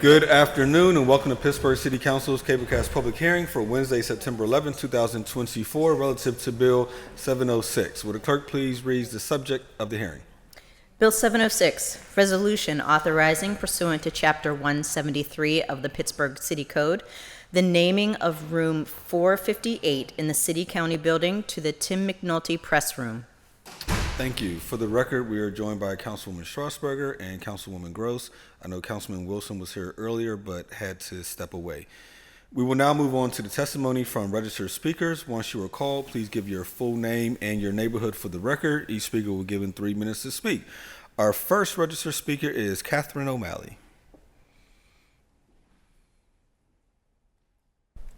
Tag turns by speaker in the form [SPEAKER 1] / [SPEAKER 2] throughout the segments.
[SPEAKER 1] Good afternoon and welcome to Pittsburgh City Council's Cablecast public hearing for Wednesday, September 11, 2024, relative to Bill 706. Will the clerk please read the subject of the hearing?
[SPEAKER 2] Bill 706, resolution authorizing pursuant to Chapter 173 of the Pittsburgh City Code, the naming of room 458 in the City County Building to the Tim McNulty Press Room.
[SPEAKER 1] Thank you. For the record, we are joined by Councilwoman Strasburger and Councilwoman Gross. I know Councilman Wilson was here earlier but had to step away. We will now move on to the testimony from registered speakers. Once you are called, please give your full name and your neighborhood for the record. Each speaker will be given 3 minutes to speak. Our first registered speaker is Katherine Ali.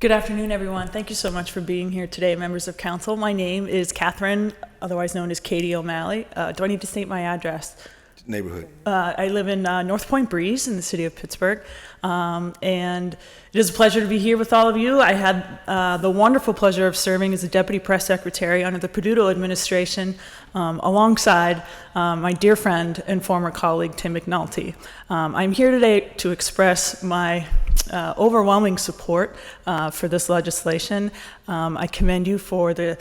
[SPEAKER 3] Good afternoon, everyone. Thank you so much for being here today, members of council. My name is Katherine, otherwise known as Katie O'Malley. Do I need to state my address?
[SPEAKER 1] Neighborhood.
[SPEAKER 3] I live in North Point Breeze in the city of Pittsburgh, and it is a pleasure to be here with all of you. I had the wonderful pleasure of serving as a deputy press secretary under the Peduto administration alongside my dear friend and former colleague, Tim McNulty. I'm here today to express my overwhelming support for this legislation. I commend you for the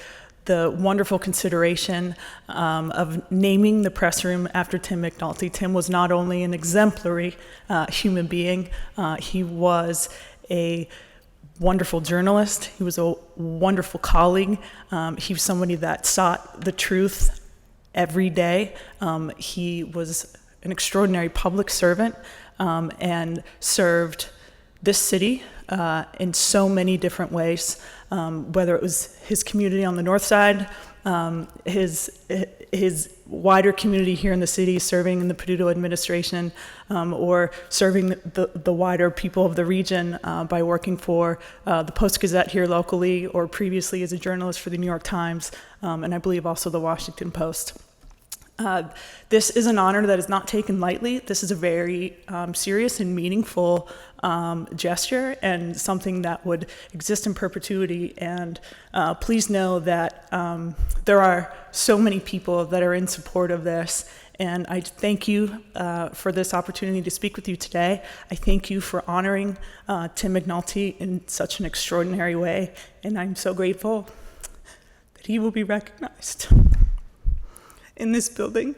[SPEAKER 3] wonderful consideration of naming the press room after Tim McNulty. Tim was not only an exemplary human being, he was a wonderful journalist, he was a wonderful colleague, he was somebody that sought the truth every day. He was an extraordinary public servant and served this city in so many different ways, whether it was his community on the north side, his wider community here in the city, serving in the Peduto administration, or serving the wider people of the region by working for the Post-Gazette here locally, or previously as a journalist for the New York Times, and I believe also the Washington Post. This is an honor that is not taken lightly. This is a very serious and meaningful gesture and something that would exist in perpetuity. And please know that there are so many people that are in support of this. And I thank you for this opportunity to speak with you today. I thank you for honoring Tim McNulty in such an extraordinary way. And I'm so grateful that he will be recognized in this building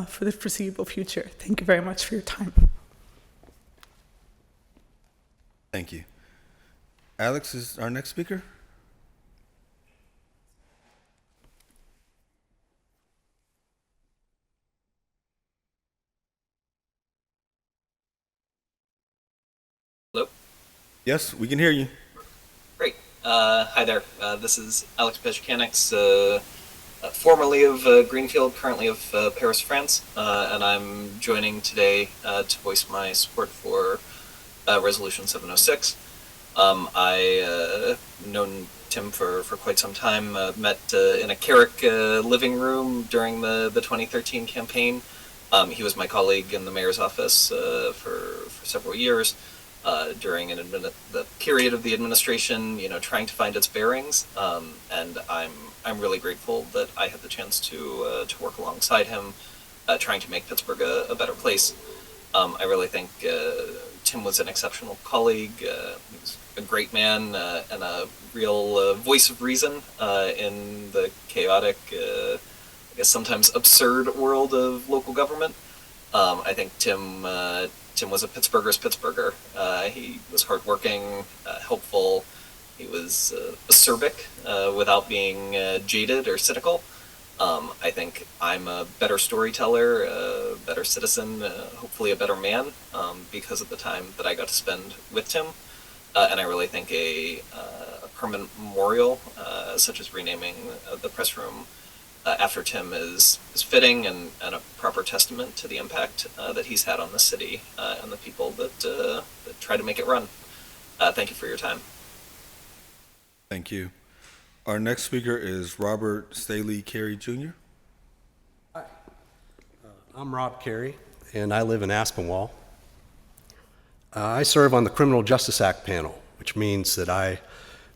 [SPEAKER 3] for the foreseeable future. Thank you very much for your time.
[SPEAKER 1] Thank you. Alex is our next speaker.
[SPEAKER 4] Hello?
[SPEAKER 1] Yes, we can hear you.
[SPEAKER 4] Great. Hi there. This is Alex Pejicanix, formerly of Greenfield, currently of Paris, France, and I'm joining today to voice my support for Resolution 706. I've known Tim for quite some time, met in a Carrick living room during the 2013 campaign. He was my colleague in the mayor's office for several years during the period of the administration, trying to find its bearings, and I'm really grateful that I had the chance to work alongside him, trying to make Pittsburgh a better place. I really think Tim was an exceptional colleague. He was a great man and a real voice of reason in the chaotic, I guess sometimes absurd world of local government. I think Tim was a Pittsburgher's Pittsburgher. He was hardworking, helpful. He was acerbic without being jaded or cynical. I think I'm a better storyteller, a better citizen, hopefully a better man because of the time that I got to spend with Tim. And I really think a permanent memorial, such as renaming the press room after Tim, is fitting and a proper testament to the impact that he's had on the city and the people that try to make it run. Thank you for your time.
[SPEAKER 1] Thank you. Our next speaker is Robert Staley Cary Jr.
[SPEAKER 5] Hi, I'm Rob Cary, and I live in Aspinwall. I serve on the Criminal Justice Act panel, which means that I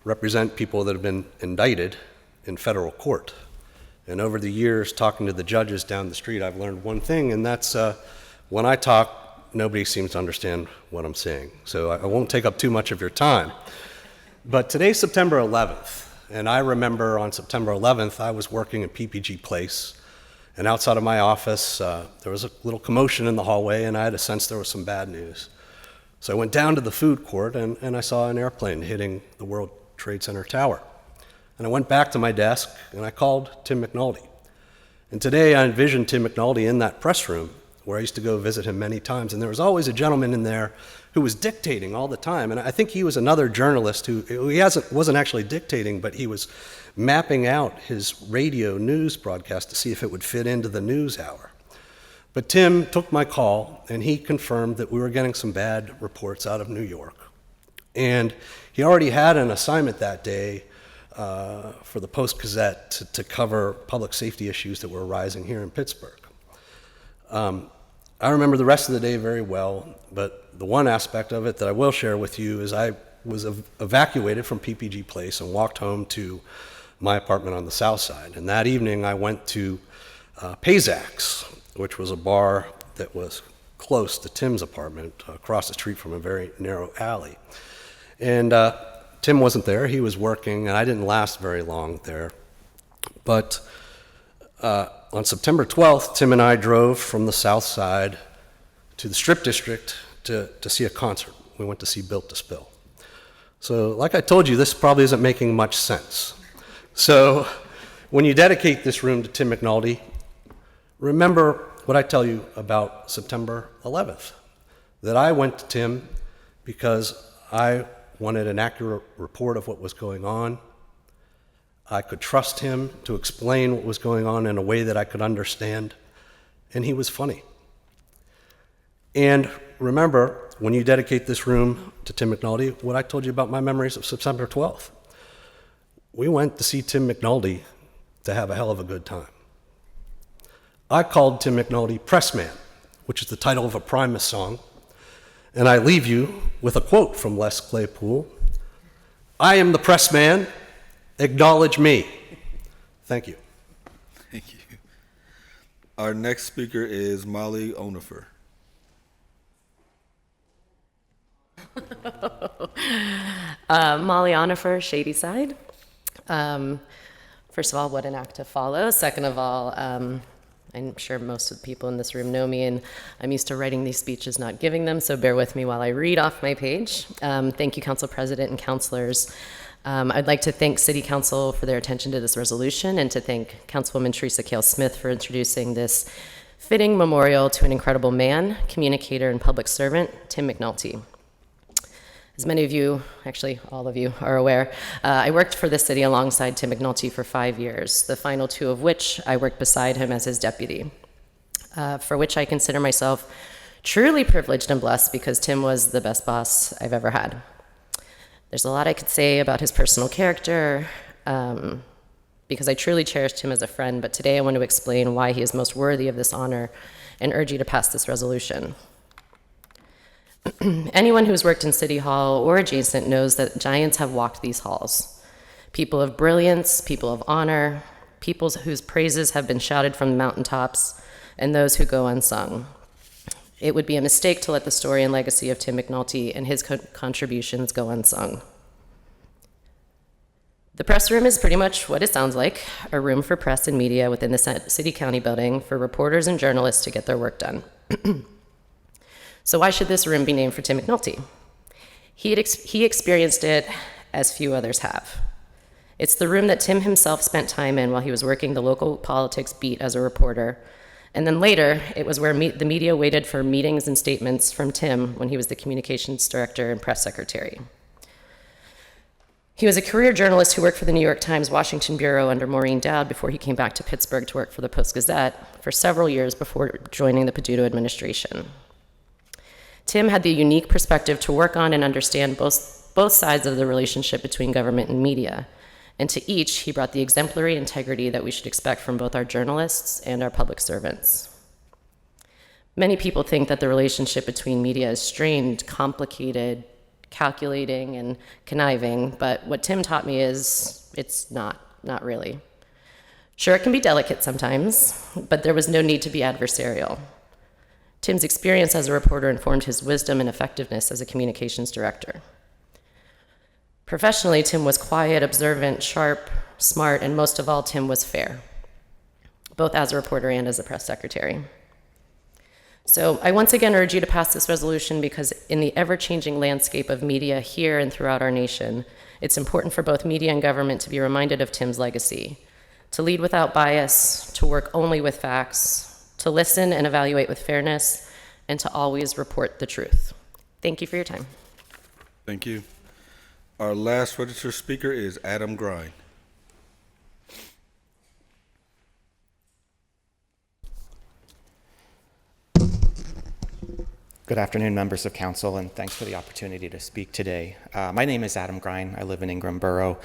[SPEAKER 5] represent people that have been indicted in federal court. And over the years, talking to the judges down the street, I've learned one thing, and that's when I talk, nobody seems to understand what I'm saying, so I won't take up too much of your time. But today's September 11th, and I remember on September 11th, I was working at PPG Place, and outside of my office, there was a little commotion in the hallway, and I had a sense there was some bad news. So I went down to the food court, and I saw an airplane hitting the World Trade Center tower. And I went back to my desk, and I called Tim McNulty. And today I envisioned Tim McNulty in that press room, where I used to go visit him many times, and there was always a gentleman in there who was dictating all the time. And I think he was another journalist who wasn't actually dictating, but he was mapping out his radio news broadcast to see if it would fit into the news hour. But Tim took my call, and he confirmed that we were getting some bad reports out of New York. And he already had an assignment that day for the Post-Gazette to cover public safety issues that were arising here in Pittsburgh. I remember the rest of the day very well, but the one aspect of it that I will share with you is I was evacuated from PPG Place and walked home to my apartment on the south side. And that evening I went to Payzak's, which was a bar that was close to Tim's apartment, across the street from a very narrow alley. And Tim wasn't there, he was working, and I didn't last very long there. But on September 12th, Tim and I drove from the south side to the Strip District to see a concert. We went to see Built to Spill. So like I told you, this probably isn't making much sense. So when you dedicate this room to Tim McNulty, remember what I tell you about September 11th, that I went to Tim because I wanted an accurate report of what was going on. I could trust him to explain what was going on in a way that I could understand, and he was funny. And remember, when you dedicate this room to Tim McNulty, what I told you about my memories of September 12th. We went to see Tim McNulty to have a hell of a good time. I called Tim McNulty Pressman, which is the title of a Primus song, and I leave you with a quote from Les Claypool: "I am the pressman, acknowledge me." Thank you.
[SPEAKER 1] Thank you. Our next speaker is Molly Oner.
[SPEAKER 6] Molly Oner, Shady Side. First of all, what an act to follow. Second of all, I'm sure most of the people in this room know me, and I'm used to writing these speeches, not giving them, so bear with me while I read off my page. Thank you, Council President and councilors. I'd like to thank City Council for their attention to this resolution, and to thank Councilwoman Teresa Kale Smith for introducing this fitting memorial to an incredible man, communicator, and public servant, Tim McNulty. As many of you, actually all of you, are aware, I worked for the city alongside Tim McNulty for 5 years, the final 2 of which I worked beside him as his deputy, for which I consider myself truly privileged and blessed, because Tim was the best boss I've ever had. There's a lot I could say about his personal character, because I truly cherished him as a friend, but today I want to explain why he is most worthy of this honor and urge you to pass this resolution. Anyone who's worked in City Hall or adjacent knows that giants have walked these halls. People of brilliance, people of honor, people whose praises have been shouted from the mountaintops, and those who go unsung. It would be a mistake to let the story and legacy of Tim McNulty and his contributions go unsung. The press room is pretty much what it sounds like, a room for press and media within the city-county building for reporters and journalists to get their work done. So why should this room be named for Tim McNulty? He experienced it as few others have. It's the room that Tim himself spent time in while he was working the local politics beat as a reporter. And then later, it was where the media waited for meetings and statements from Tim when he was the communications director and press secretary. He was a career journalist who worked for the New York Times Washington Bureau under Maureen Dowd before he came back to Pittsburgh to work for the Post-Gazette for several years before joining the Peduto administration. Tim had the unique perspective to work on and understand both sides of the relationship between government and media, and to each, he brought the exemplary integrity that we should expect from both our journalists and our public servants. Many people think that the relationship between media is strained, complicated, calculating, and conniving, but what Tim taught me is it's not really. Sure, it can be delicate sometimes, but there was no need to be adversarial. Tim's experience as a reporter informed his wisdom and effectiveness as a communications director. Professionally, Tim was quiet, observant, sharp, smart, and most of all, Tim was fair, both as a reporter and as a press secretary. So I once again urge you to pass this resolution because in the ever-changing landscape of media here and throughout our nation, it's important for both media and government to be reminded of Tim's legacy, to lead without bias, to work only with facts, to listen and evaluate with fairness, and to always report the truth. Thank you for your time.
[SPEAKER 1] Thank you. Our last registered speaker is Adam Grind.
[SPEAKER 7] Good afternoon, members of council, and thanks for the opportunity to speak today. My name is Adam Grind. I live in Ingram Borough.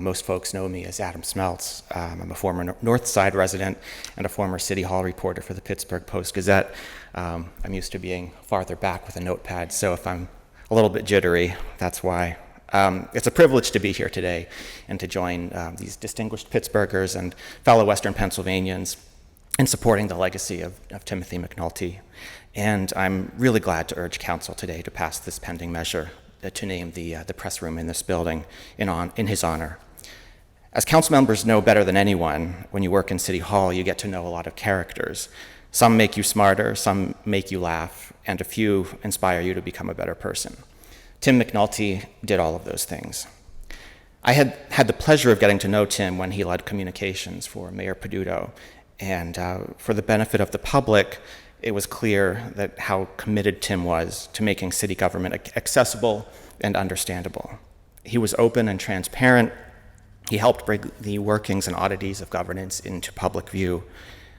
[SPEAKER 7] Most folks know me as Adam Smelts. I'm a former North Side resident and a former City Hall reporter for the Pittsburgh Post-Gazette. I'm used to being farther back with a notepad, so if I'm a little bit jittery, that's why. It's a privilege to be here today and to join these distinguished Pittsburghers and fellow Western Pennsylvanians in supporting the legacy of Timothy McNulty. And I'm really glad to urge council today to pass this pending measure to name the press room in this building in his honor. As council members know better than anyone, when you work in City Hall, you get to know a lot of characters. Some make you smarter, some make you laugh, and a few inspire you to become a better person. Tim McNulty did all of those things. I had the pleasure of getting to know Tim when he led communications for Mayor Peduto, and for the benefit of the public, it was clear that how committed Tim was to making city government accessible and understandable. He was open and transparent. He helped bring the workings and oddities of governance into public view.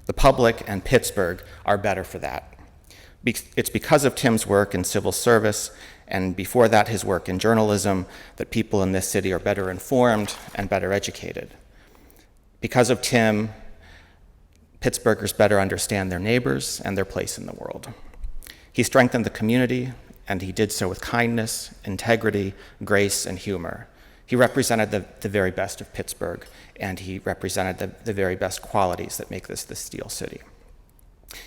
[SPEAKER 7] The public and Pittsburgh are better for that. It's because of Tim's work in civil service and before that his work in journalism that people in this city are better informed and better educated. Because of Tim, Pittsburghers better understand their neighbors and their place in the world. He strengthened the community, and he did so with kindness, integrity, grace, and humor. He represented the very best of Pittsburgh, and he represented the very best qualities that make this the Steel City.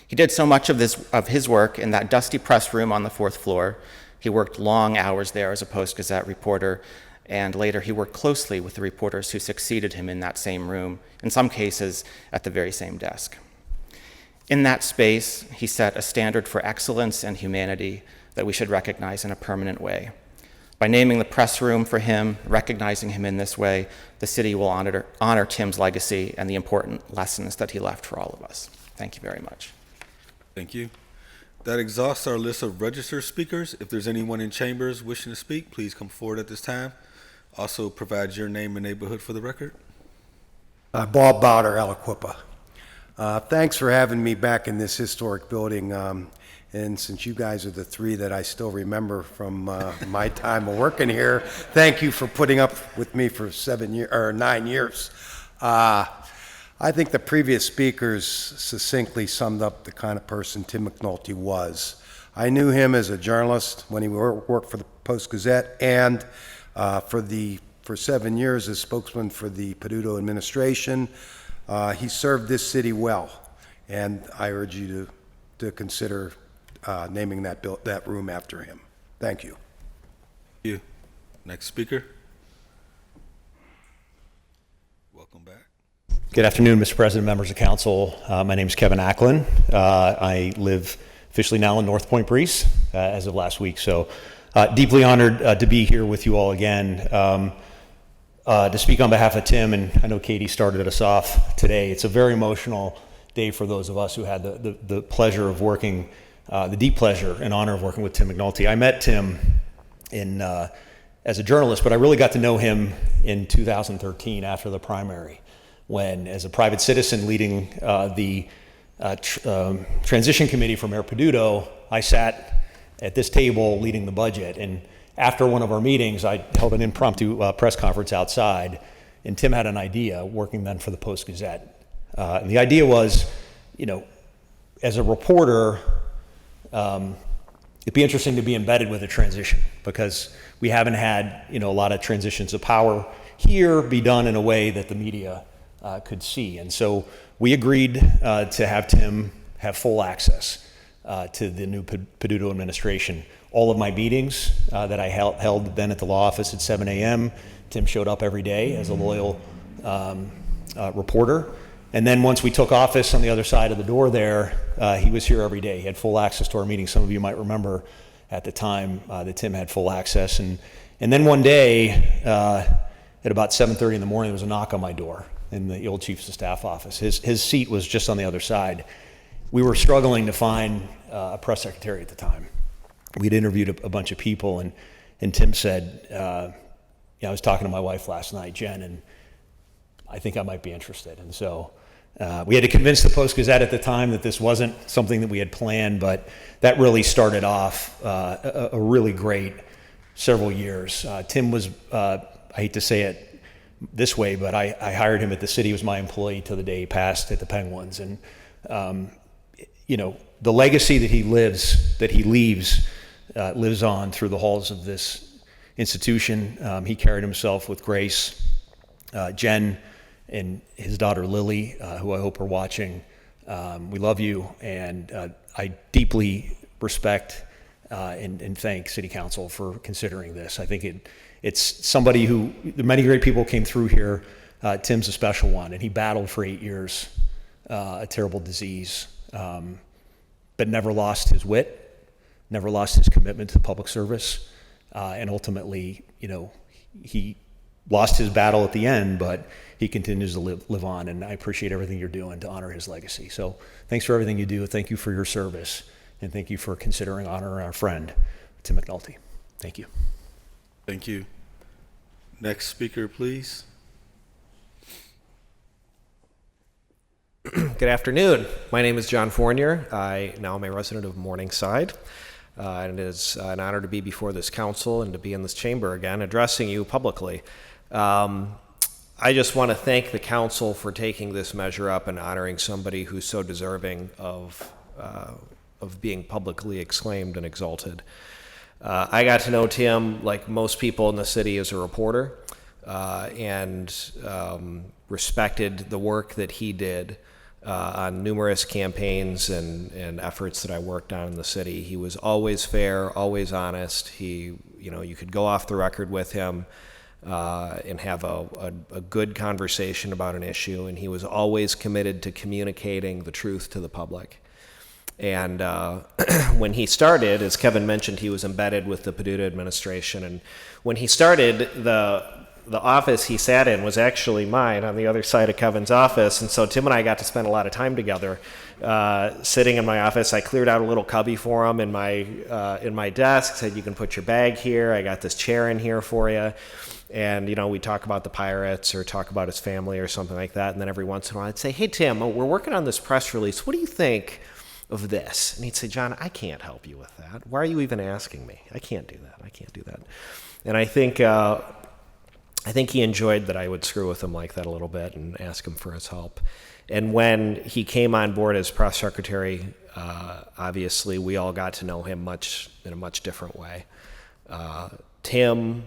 [SPEAKER 7] He did so much of his work in that dusty press room on the 4th floor. He worked long hours there as a Post-Gazette reporter, and later he worked closely with the reporters who succeeded him in that same room, in some cases at the very same desk. In that space, he set a standard for excellence and humanity that we should recognize in a permanent way. By naming the press room for him, recognizing him in this way, the city will honor Tim's legacy and the important lessons that he left for all of us. Thank you very much.
[SPEAKER 1] Thank you. That exhausts our list of registered speakers. If there's anyone in chambers wishing to speak, please come forward at this time. Also provide your name and neighborhood for the record.
[SPEAKER 8] Bob Bowder, Aliquippa. Thanks for having me back in this historic building. And since you guys are the three that I still remember from my time of working here, thank you for putting up with me for 9 years. I think the previous speakers succinctly summed up the kind of person Tim McNulty was. I knew him as a journalist when he worked for the Post-Gazette and for 7 years as spokesman for the Peduto administration. He served this city well, and I urge you to consider naming that room after him. Thank you.
[SPEAKER 1] Thank you. Next speaker. Welcome back.
[SPEAKER 9] Good afternoon, Mr. President, members of council. My name is Kevin Aklan. I live officially now in North Point Breeze as of last week, so deeply honored to be here with you all again. To speak on behalf of Tim, and I know Katie started us off today. It's a very emotional day for those of us who had the pleasure of working, the deep pleasure and honor of working with Tim McNulty. I met Tim as a journalist, but I really got to know him in 2013 after the primary, when as a private citizen leading the transition committee for Mayor Peduto, I sat at this table leading the budget, and after one of our meetings, I held an impromptu press conference outside, and Tim had an idea, working then for the Post-Gazette. And the idea was, as a reporter, it'd be interesting to be embedded with a transition, because we haven't had, a lot of transitions of power here be done in a way that the media could see. And so we agreed to have Tim have full access to the new Peduto administration. All of my meetings that I held then at the law office at 7 a.m., Tim showed up every day as a loyal reporter. And then once we took office on the other side of the door there, he was here every day. He had full access to our meetings. Some of you might remember at the time that Tim had full access. And then one day at about 7:30 in the morning, there was a knock on my door in the old Chiefs of Staff office. His seat was just on the other side. We were struggling to find a press secretary at the time. We'd interviewed a bunch of people, and Tim said, I was talking to my wife last night, Jen, and I think I might be interested. And so we had to convince the Post-Gazette at the time that this wasn't something that we had planned, but that really started off a really great several years. Tim was, I hate to say it this way, but I hired him at the city. He was my employee till the day he passed at the Penguins. And, the legacy that he leaves lives on through the halls of this institution. He carried himself with grace. Jen and his daughter Lily, who I hope are watching, we love you, and I deeply respect and thank City Council for considering this. I think it's somebody who, many great people came through here. Tim's a special one, and he battled for 8 years a terrible disease, but never lost his wit, never lost his commitment to public service, and ultimately, he lost his battle at the end, but he continues to live on, and I appreciate everything you're doing to honor his legacy. So thanks for everything you do. Thank you for your service, and thank you for considering honoring our friend, Tim McNulty. Thank you.
[SPEAKER 1] Thank you. Next speaker, please.
[SPEAKER 10] Good afternoon. My name is John Fournier. I now am a resident of Morningside. And it is an honor to be before this council and to be in this chamber again, addressing you publicly. I just want to thank the council for taking this measure up and honoring somebody who's so deserving of being publicly exclaimed and exalted. I got to know Tim, like most people in the city, as a reporter, and respected the work that he did on numerous campaigns and efforts that I worked on in the city. He was always fair, always honest. You could go off the record with him and have a good conversation about an issue, and he was always committed to communicating the truth to the public. And when he started, as Kevin mentioned, he was embedded with the Peduto administration, and when he started, the office he sat in was actually mine on the other side of Kevin's office. And so Tim and I got to spend a lot of time together sitting in my office. I cleared out a little cubby for him in my desk, said, you can put your bag here. I got this chair in here for you. And, we talk about the Pirates or talk about his family or something like that. And then every once in a while I'd say, hey, Tim, we're working on this press release. What do you think of this? And he'd say, John, I can't help you with that. Why are you even asking me? I can't do that. And I think he enjoyed that I would screw with him like that a little bit and ask him for his help. And when he came on board as press secretary, obviously we all got to know him in a much different way. Tim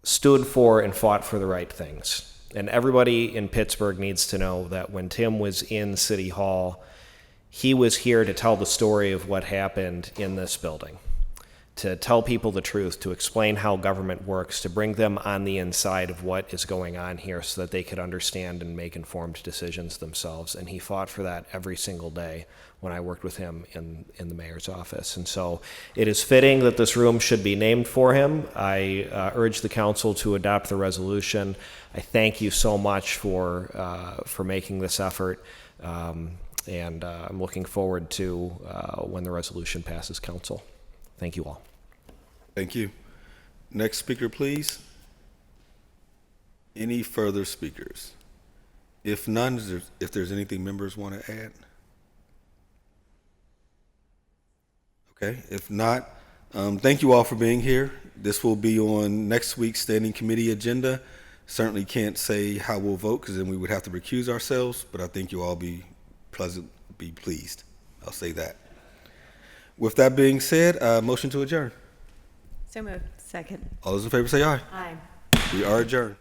[SPEAKER 10] stood for and fought for the right things. And everybody in Pittsburgh needs to know that when Tim was in City Hall, he was here to tell the story of what happened in this building, to tell people the truth, to explain how government works, to bring them on the inside of what is going on here so that they could understand and make informed decisions themselves. And he fought for that every single day when I worked with him in the mayor's office. And so it is fitting that this room should be named for him. I urge the council to adopt the resolution. I thank you so much for making this effort. And I'm looking forward to when the resolution passes council. Thank you all.
[SPEAKER 1] Thank you. Next speaker, please. Any further speakers? If none, if there's anything members want to add? Okay, if not, thank you all for being here. This will be on next week's standing committee agenda. Certainly can't say how we'll vote because then we would have to recuse ourselves, but I think you'll all be pleased. I'll say that. With that being said, motion to adjourn.
[SPEAKER 11] So moved. Second.
[SPEAKER 1] All those in favor say aye.
[SPEAKER 11] Aye.
[SPEAKER 1] We are adjourned.